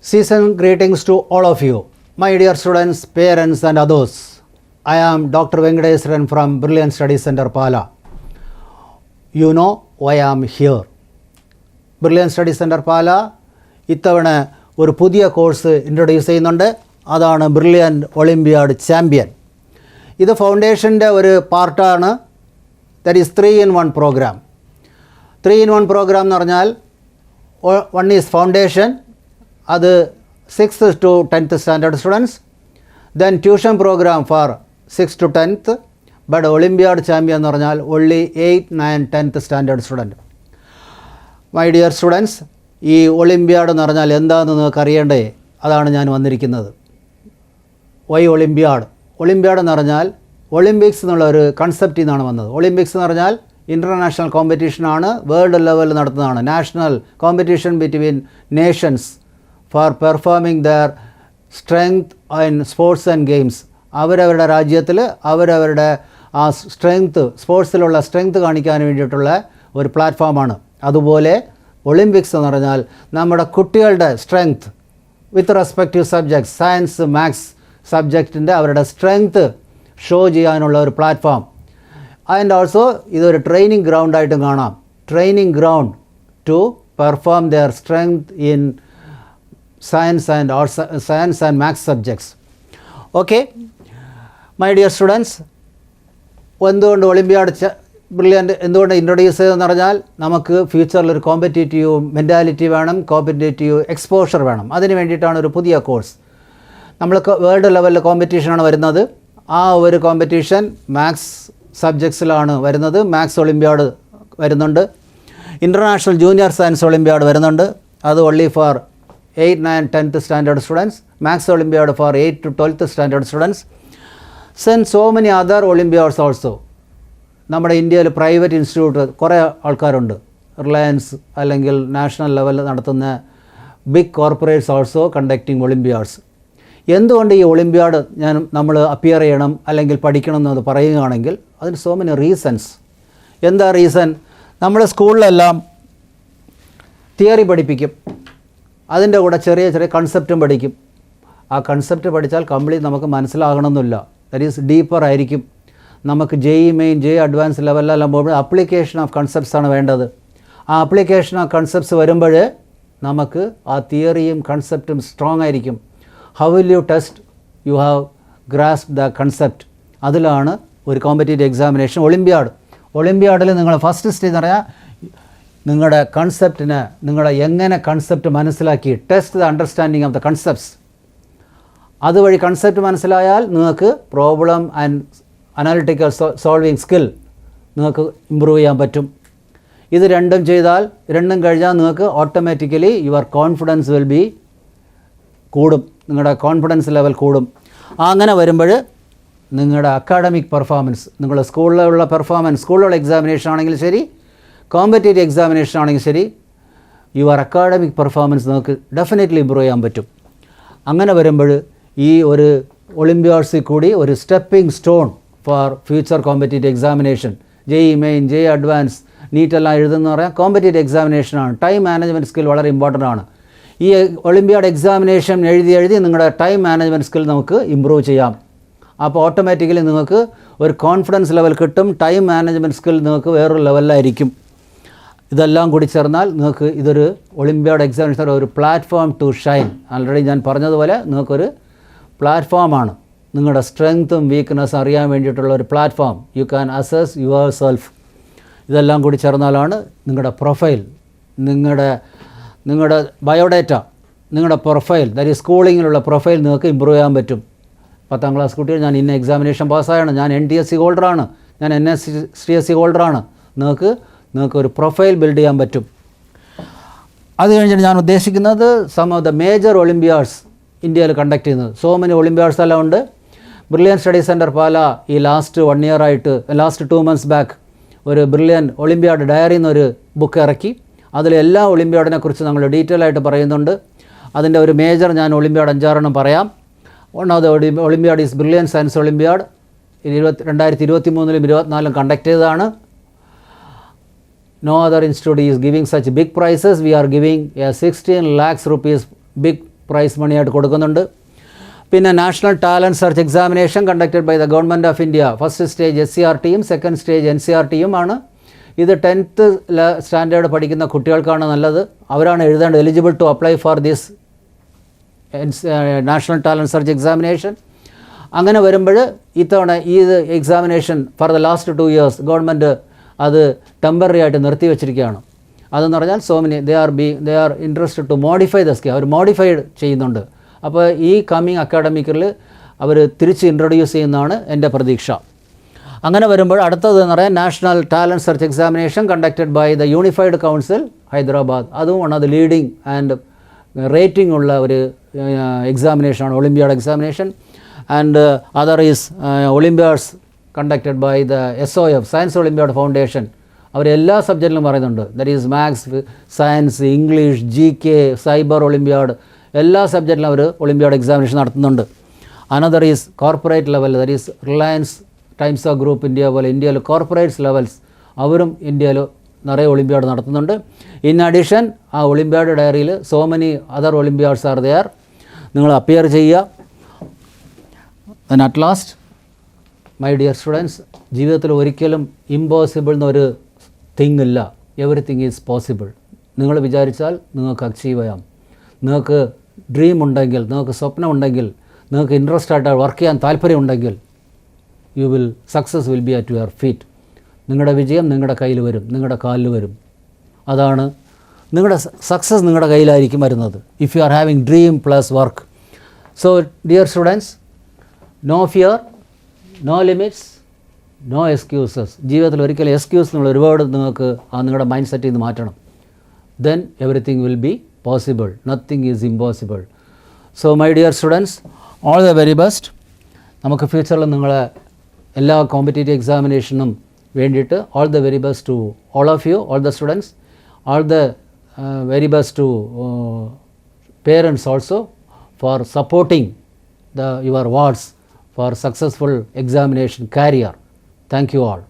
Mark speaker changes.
Speaker 1: Season greetings to all of you, my dear students, parents and others. I am Dr. Venkateswaran from Brilliant Study Center, Pala. You know why I am here. Brilliant Study Center, Pala ഇത്തവണ ഒരു പുതിയ course introduce ചെയ്യുന്നുണ്ട്. അതാണ് brilliant olympiad champion. ഇത് ഫൗണ്ടേഷൻ്റെ ഒരു പാർട്ടാണ്. That is 3-in-1 programme. 3-in-1 programme എന്ന് പറഞ്ഞാൽ വൺ ഈസ് ഫൗണ്ടേഷൻ, അത് 6th to 10th standard students, then tuition programme for 6th to 10th, but olympiad champion എന്ന് പറഞ്ഞാൽ only 8th, 9th, 10th standard student. My dear students, ഈ olympiad എന്ന് പറഞ്ഞാൽ എന്താണെന്ന് നിങ്ങൾക്ക് അറിയേണ്ടേ, അതാണ് ഞാൻ വന്നിരിക്കുന്നത്. Y olympiad? ഒളിമ്പിയാഡ് എന്ന് പറഞ്ഞാൽ ഒളിമ്പിക്സ് എന്നുള്ള ഒരു കൺസെപ്റ്റിൽ നിന്നാണ് വന്നത്. ഒളിമ്പിക്സ് എന്ന് പറഞ്ഞാൽ ഇൻ്റർനാഷണൽ കോമ്പറ്റീഷനാണ്, വേൾഡ് ലെവലിൽ നടത്തുന്നതാണ്. National competition between nations for performing their strength in sports and games. അവരവരുടെ രാജ്യത്തിൽ അവരവരുടെ ആ സ്ട്രെങ്ത്, സ്പോർട്സിലുള്ള സ്ട്രെങ്ത് കാണിക്കാൻ വേണ്ടിയിട്ടുള്ള ഒരു പ്ലാറ്റ്ഫോമാണ്. അതുപോലെ ഒളിമ്പിക്സ് എന്ന് പറഞ്ഞാൽ നമ്മുടെ കുട്ടികളുടെ strength with respective subjects, science, maths സബ്ജക്റ്റിൻ്റെ അവരുടെ സ്ട്രെങ്ത് ഷോ ചെയ്യാനുള്ള ഒരു പ്ലാറ്റ്ഫോം. ആൻഡ് ഓൾസോ ഇതൊരു ട്രെയിനിങ് ഗ്രൗണ്ടായിട്ടും കാണാം. Training ground to perform their strength in science and maths subjects. Okay my dear students, എന്തുകൊണ്ട് ഒളിമ്പിയാഡ് ബ്രില്യൻറ്റ് എന്തുകൊണ്ട് ഇൻട്രൊഡ്യൂസ് ചെയ്തതെന്ന് പറഞ്ഞാൽ നമുക്ക് ഫ്യൂച്ചറിൽ ഒരു കോമ്പറ്റേറ്റീവ് മെൻറ്റാലിറ്റി വേണം, കോമ്പറ്റേറ്റീവ് എക്സ്പോഷർ വേണം. അതിന് വേണ്ടിയിട്ടാണ് ഒരു പുതിയ കോഴ്സ്. നമ്മൾ വേൾഡ് ലെവലിൽ കോമ്പറ്റീഷനാണ് വരുന്നത്. ആ ഒരു കോമ്പറ്റീഷൻ മാത്സ് സബ്ജക്ട്സിലാണ് വരുന്നത്. മാത്സ് ഒളിമ്പിയാഡ് വരുന്നുണ്ട്, ഇൻ്റർനാഷണൽ ജൂനിയർ സയൻസ് ഒളിമ്പിയാഡ് വരുന്നുണ്ട്. അത് only for 8th, 9th, 10th standard students. Maths olympiad for 8th to 12th standard students. So many other olympiads also. നമ്മുടെ ഇന്ത്യയിൽ പ്രൈവറ്റ് ഇൻസ്റ്റിറ്റ്യൂട്ട് കുറേ ആൾക്കാരുണ്ട്. റിലയൻസ് അല്ലെങ്കിൽ നാഷണൽ ലെവലിൽ നടത്തുന്ന big corporates also conducting olympiads. എന്തുകൊണ്ട് ഈ ഒളിമ്പിയാഡ് നമ്മൾ അപ്പിയർ ചെയ്യണം അല്ലെങ്കിൽ പഠിക്കണം എന്നത് പറയുകയാണെങ്കിൽ അതിന് സോ മെനി റീസൺസ്. എന്താ റീസൺ? നമ്മൾ സ്കൂളിലെല്ലാം തിയറി പഠിപ്പിക്കും, അതിൻ്റെ കൂടെ ചെറിയ ചെറിയ കൺസെപ്റ്റും പഠിക്കും. ആ കൺസെപ്റ്റ് പഠിച്ചാൽ കംപ്ലീറ്റ് നമുക്ക് മനസ്സിലാകണമെന്നില്ല. ദാറ്റ് ഈസ് ഡീപ്പർ ആയിരിക്കും. നമുക്ക് JEE മെയിൻ, JEE അഡ്വാൻസ് ലെവലിലെല്ലാം പോകുമ്പോൾ അപ്ലിക്കേഷൻ ഓഫ് കൺസെപ്റ്റ്സാണ് വേണ്ടത്. ആ അപ്ലിക്കേഷൻ ഓഫ് കൺസെപ്റ്റ്സ് വരുമ്പോൾ നമുക്ക് ആ തിയറിയും കൺസെപ്റ്റും സ്ട്രോങ് ആയിരിക്കും. How will you test you have grasp the concept? അതിലാണ് ഒരു കോമ്പറ്റേറ്റീവ് എക്സാമിനേഷൻ ഒളിമ്പിയാഡിൽ നിങ്ങൾ ഫസ്റ്റ് സ്റ്റേജ് എന്ന് പറഞ്ഞാൽ നിങ്ങളുടെ കൺസെപ്റ്റിന് എങ്ങനെ കൺസെപ്റ്റ് മനസ്സിലാക്കി test the understanding of the concepts. അതുവഴി കൺസെപ്റ്റ് മനസ്സിലായാൽ നിങ്ങൾക്ക് problem and analytical solving skill നിങ്ങൾക്ക് ഇമ്പ്രൂവ് ചെയ്യാൻ പറ്റും. ഇത് രണ്ടും കഴിഞ്ഞാൽ നിങ്ങൾക്ക് automatically your confidence will be കൂടും, നിങ്ങളുടെ കോൺഫിഡൻസ് ലെവൽ കൂടും. അങ്ങനെ വരുമ്പോൾ നിങ്ങളുടെ അക്കാഡമിക് പെർഫോമൻസ്, നിങ്ങളുടെ സ്കൂളിലുള്ള പെർഫോമൻസ്, സ്കൂളിലുള്ള എക്സാമിനേഷൻ ആണെങ്കിലും ശരി, കോമ്പറ്റേറ്റീവ് എക്സാമിനേഷൻ ആണെങ്കിൽ ശരി, യുവർ അക്കാഡമിക് പെർഫോമൻസ് നിങ്ങൾക്ക് ഡെഫിനറ്റ്ലി ഇമ്പ്രൂവ് ചെയ്യാൻ പറ്റും. അങ്ങനെ വരുമ്പോൾ ഈ ഒരു ഒളിമ്പിയാഡ്സിൽ കൂടി ഒരു stepping stone for future competitive examination, JEE main, JEE advance, നീറ്റെല്ലാം എഴുതുന്ന പറയാം കോമ്പറ്റേറ്റീവ് എക്സാമിനേഷനാണ്. ടൈം മാനേജ്മെൻറ്റ് സ്കിൽ വളരെ ഇമ്പോർട്ടൻ്റ് ആണ്. ഈ ഒളിമ്പിയാഡ് എക്സാമിനേഷൻ എഴുതി നിങ്ങളുടെ ടൈം മാനേജ്മെൻറ്റ് സ്കിൽ നമുക്ക് ഇമ്പ്രൂവ് ചെയ്യാം. അപ്പോൾ ഓട്ടോമാറ്റിക്കലി നിങ്ങൾക്ക് ഒരു കോൺഫിഡൻസ് ലെവൽ കിട്ടും. ടൈം മാനേജ്മെൻറ്റ് സ്കിൽ നിങ്ങൾക്ക് വേറൊരു ലെവലിലായിരിക്കും. ഇതെല്ലാം കൂടി ചേർന്നാൽ നിങ്ങൾക്ക് ഇതൊരു ഒളിമ്പിയാഡ് എക്സാമിനേഷൻ ഒരു പ്ലാറ്റ്ഫോം ടു ഷൈൻ. ആൾറെഡി ഞാൻ പറഞ്ഞതുപോലെ നിങ്ങൾക്കൊരു പ്ലാറ്റ്ഫോമാണ്. നിങ്ങളുടെ സ്ട്രെങ്ത്തും വീക്ക്നെസ്സും അറിയാൻ വേണ്ടിയിട്ടുള്ള ഒരു platform. You can assess yourself. ഇതെല്ലാം കൂടി ചേർന്നാലാണ് നിങ്ങളുടെ പ്രൊഫൈൽ, നിങ്ങളുടെ ബയോഡേറ്റ, നിങ്ങളുടെ പ്രൊഫൈൽ, ദാറ്റ് ഈ സ്കൂളിങ്ങിലുള്ള പ്രൊഫൈൽ നിങ്ങൾക്ക് ഇമ്പ്രൂവ് ചെയ്യാൻ പറ്റും. 10th ക്ലാസ് കുട്ടികൾ ഞാൻ ഇന്ന എക്സാമിനേഷൻ പാസ്സായാണ്, ഞാൻ NTSC ഹോൾഡറാണ്, ഞാൻ NSCSC ഹോൾഡറാണ്. നിങ്ങൾക്ക് ഒരു പ്രൊഫൈൽ ബിൽഡ് ചെയ്യാൻ പറ്റും. അത് കഴിഞ്ഞിട്ട് ഞാൻ ഉദ്ദേശിക്കുന്നത് some of the major olympiads ഇന്ത്യയിൽ കണ്ടക്ട് ചെയ്യുന്നത്. സോ മെനി ഒളിമ്പിയാഡ്സ് എല്ലാം ഉണ്ട്. ബ്രില്യൻറ്റ് സ്റ്റഡി സെൻറ്റർ പാല ഈ ലാസ്റ്റ് 1 year ആയിട്ട്, ലാസ്റ്റ് 2 months ബാക്ക് ഒരു ബ്രില്യൻറ്റ് ഒളിമ്പിയാഡ് ഡയറി എന്നൊരു ബുക്ക് ഇറക്കി. അതിൽ എല്ലാ ഒളിമ്പിയാഡിനെ കുറിച്ച് നമ്മൾ ഡീറ്റെയിൽ ആയിട്ട് പറയുന്നുണ്ട്. അതിൻ്റെ ഒരു മേജർ ഞാൻ ഒളിമ്പിയാഡ് 5-6 പറയാം. One of the olympiad is brilliant science olympiad. 2023-ലും 2024-ലും കണ്ടക്ട് ചെയ്തതാണ്. No other institute is giving such big prizes. We are giving a 16 lakhs rupees big prize മണിയായിട്ട് കൊടുക്കുന്നുണ്ട്. പിന്നെ national talent search examination conducted by the government of India. First stage SCRTയും second stage NCRTയും ആണ്. ഇത് 10th standard പഠിക്കുന്ന കുട്ടികൾക്കാണ് നല്ലത്. അവരാണ് എഴുതേണ്ടത്, eligible to apply for this national talent search examination. അങ്ങനെ വരുമ്പോൾ ഇത്തവണ ഈ examination for the last 2 years government അത് ടെമ്പററി ആയിട്ട് നിർത്തി വച്ചിരിക്കുകയാണ്. അതെന്ന് പറഞ്ഞാൽ they are interested to modify the scheme. അവർ മോഡിഫൈഡ് ചെയ്യുന്നുണ്ട്. അപ്പോൾ ഈ കമ്മിങ് അക്കാഡമിക്കിൽ അവർ തിരിച്ച് ഇൻട്രൊഡ്യൂസ് ചെയ്യുന്നതാണ് എൻ്റെ പ്രതീക്ഷ. അങ്ങനെ വരുമ്പോൾ അടുത്തത് എന്ന് പറയാൻ national talent search examination conducted by the unified council Hyderabad. അതും one of the leading and rating ഉള്ള ഒരു എക്സാമിനേഷനാണ്, olympiad examination. And other is olympiads conducted by the SOF science olympiad foundation. അവരെല്ലാ സബ്ജക്റ്റിലും പറയുന്നുണ്ട്. That is maths, science, English, GK, cyber olympiad, എല്ലാ സബ്ജക്റ്റിലും അവർ ഒളിമ്പിയാഡ് എക്സാമിനേഷൻ നടത്തുന്നുണ്ട്. Another is corporate level, that is Reliance Times of group India പോലെ ഇന്ത്യയിൽ corporates levels അവരും ഇന്ത്യയിൽ നിറയെ ഒളിമ്പിയാഡ് നടത്തുന്നുണ്ട്. ഇൻ അഡീഷൻ ആ ഒളിമ്പിയാഡ് ഡയറിയിൽ so many other olympiads are there. നിങ്ങൾ അപ്പിയർ ചെയ്യുക. Then at last my dear students, ജീവിതത്തിൽ ഒരിക്കലും ഇമ്പോസിബിൾ എന്നൊരു തിങ് ഇല്ല. Everything is possible. നിങ്ങൾ വിചാരിച്ചാൽ നിങ്ങൾക്ക് അച്ചീവ് ചെയ്യാം. നിങ്ങൾക്ക് ഡ്രീം ഉണ്ടെങ്കിൽ, നിങ്ങൾക്ക് സ്വപ്നം ഉണ്ടെങ്കിൽ, നിങ്ങൾക്ക് ഇൻട്രസ്റ്റ് ആയിട്ട് വർക്ക് ചെയ്യാൻ താല്പര്യമുണ്ടെങ്കിൽ success will be at your feet. നിങ്ങളുടെ വിജയം നിങ്ങളുടെ കയ്യിൽ വരും, നിങ്ങളുടെ കാലിൽ വരും. അതാണ് നിങ്ങളുടെ സക്സസ് നിങ്ങളുടെ കയ്യിലായിരിക്കും വരുന്നത്. If you are having dream plus work. So dear students, no fear, no limits, no excuses. ജീവിതത്തിൽ ഒരിക്കലും എക്സ്ക്യൂസ് നിങ്ങൾ ഒരുപാട് നിങ്ങൾക്ക് നിങ്ങളുടെ മൈൻഡ് സെറ്റിൽ നിന്ന് മാറ്റണം. Then everything will be possible. Nothing is impossible. So my dear students, all the very best. നമുക്ക് ഫ്യൂച്ചറിൽ നിങ്ങളെ എല്ലാ കോമ്പറ്റേറ്റീവ് എക്സാമിനേഷനും വേണ്ടിയിട്ട് all the very best to all of you, all the students, all the very best to parents also for supporting your wards for successful examination career. Thank you all.